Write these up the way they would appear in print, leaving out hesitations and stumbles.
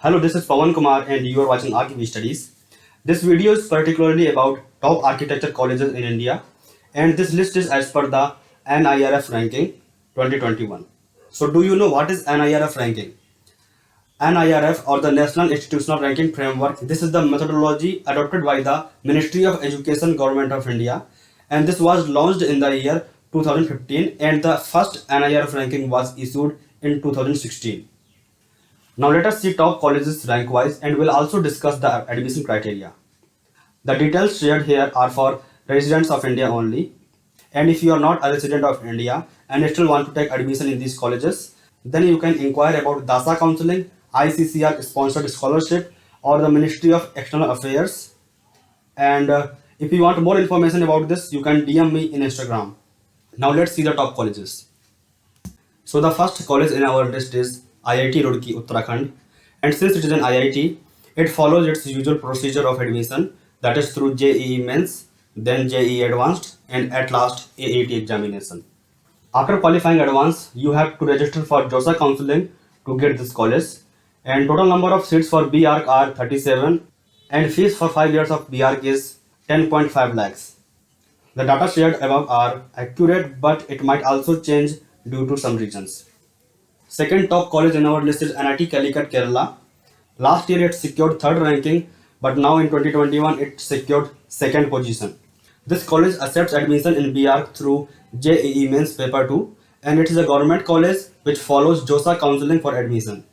Hello, this is Pawan Kumar and you are watching Archive Studies. This video is particularly about top architecture colleges in India, and this list is as per the NIRF ranking 2021. So do you know what is NIRF ranking? NIRF, or the National Institutional Ranking Framework, this is the methodology adopted by the Ministry of Education, Government of India, and this was launched in the year 2015, and the first NIRF ranking was issued in 2016. Now let us see top colleges rank wise, and we'll also discuss the admission criteria. The details shared here are for residents of India only, and if you are not a resident of India and still want to take admission in these colleges, then you can inquire about DASA counseling, ICCR sponsored scholarship, or the Ministry of External Affairs. And if you want more information about this, you can DM me in Instagram. Now let's see the top colleges. So the first college in our list is IIT Roorkee, Uttarakhand, and since it is an IIT, it follows its usual procedure of admission, that is through JEE Mains, then JEE Advanced, and at last AAT examination. After qualifying advanced, you have to register for JOSA counseling to get this college, and total number of seats for BArch are 37, and fees for 5 years of BArch is 10.5 lakhs. The data shared above are accurate, but it might also change due to some reasons. Second top college in our list is NIT Calicut, Kerala. Last year it secured third ranking, but now in 2021 it secured second position. This college accepts admission in BArch through JEE Mains Paper 2, and it is a government college which follows JOSA counseling for admission.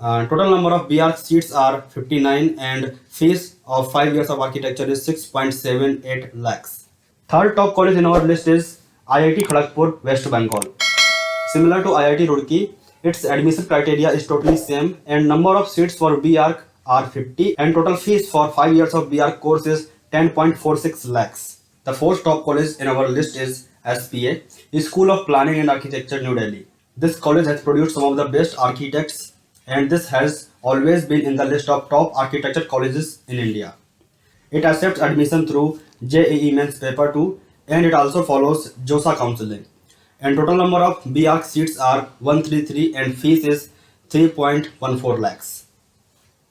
Total number of BArch seats are 59, and fees of 5 years of architecture is 6.78 lakhs. Third top college in our list is IIT Kharagpur, West Bengal. Similar to IIT Roorkee, its admission criteria is totally same, and number of seats for BArch are 50, and total fees for 5 years of BArch course is 10.46 lakhs. The fourth top college in our list is SPA, School of Planning and Architecture, New Delhi. This college has produced some of the best architects, and this has always been in the list of top architecture colleges in India. It accepts admission through JEE Mains Paper 2, and it also follows JOSA counseling. And total number of BArch seats are 133, and fees is 3.14 lakhs.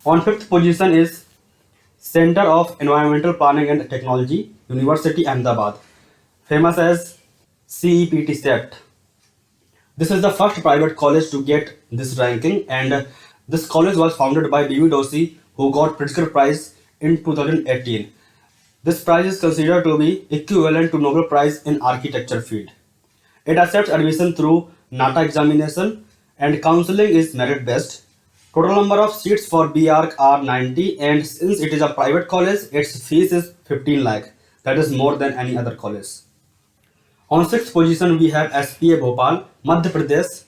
On fifth position is Center of Environmental Planning and Technology, University Ahmedabad, famous as CEPT CET. This is the first private college to get this ranking, and this college was founded by B.V. Doshi, who got Pritzker Prize in 2018. This prize is considered to be equivalent to Nobel Prize in Architecture field. It accepts admission through NATA examination, and counseling is merit based. Total number of seats for BArch are 90, and since it is a private college, its fees is 15 lakh. That is more than any other college. On sixth position we have SPA Bhopal, Madhya Pradesh.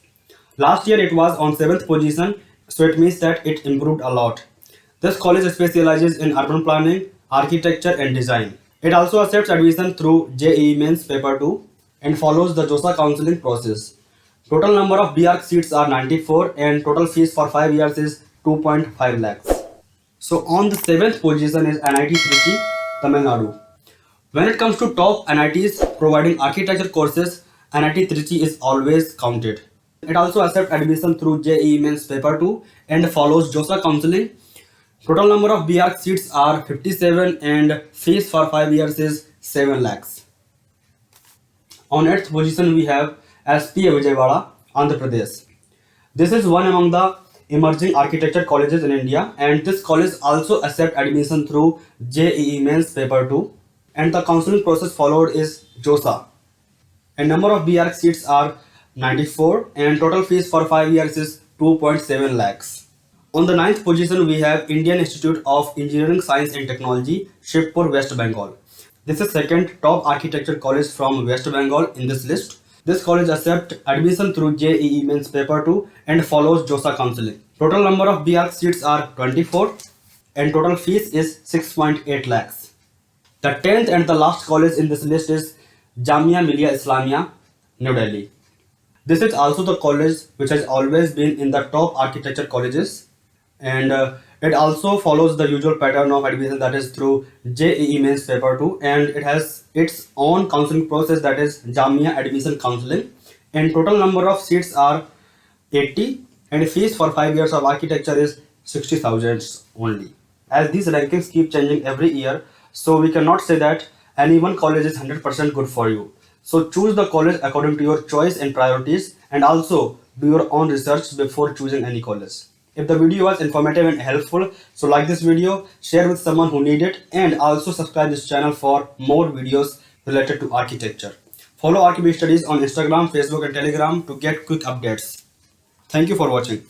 Last year it was on seventh position, so it means that it improved a lot. This college specializes in urban planning, architecture and design. It also accepts admission through JEE Mains Paper 2 and follows the JOSA counseling process. Total number of BArch seats are 94, and total fees for 5 years is 2.5 lakhs. So on the seventh position is NIT Trichy, Tamil Nadu. When it comes to top NITs providing architecture courses, NIT Trichy is always counted. It also accepts admission through JEE Mains Paper 2 and follows JOSA counseling. Total number of BArch seats are 57, and fees for 5 years is 7 lakhs. On 8th position we have SPA Vijayawada, Andhra Pradesh. This is one among the emerging architecture colleges in India, and this college also accepts admission through JEE Mains Paper 2, and the counseling process followed is JOSA. And number of BArch seats are 94, and total fees for 5 years is 2.7 lakhs. On the 9th position we have Indian Institute of Engineering, Science and Technology, Shivpur, West Bengal. This is second top architecture college from West Bengal in this list. This college accepts admission through JEE Mains Paper 2 and follows JOSA counseling. Total number of BArch seats are 24, and total fees is 6.8 lakhs. The 10th and the last college in this list is Jamia Millia Islamia, New Delhi. This is also the college which has always been in the top architecture colleges, and it also follows the usual pattern of admission, that is through JEE Mains Paper 2, and it has its own counseling process, that is Jamia Admission Counseling, and total number of seats are 80, and fees for 5 years of architecture is 60,000 only. As these rankings keep changing every year, so we cannot say that any one college is 100% good for you. So choose the college according to your choice and priorities, and also do your own research before choosing any college. If the video was informative and helpful, so like this video, share with someone who need it, and also subscribe this channel for more videos related to architecture. Follow RKB Studies on Instagram, Facebook and Telegram to get quick updates. Thank you for watching.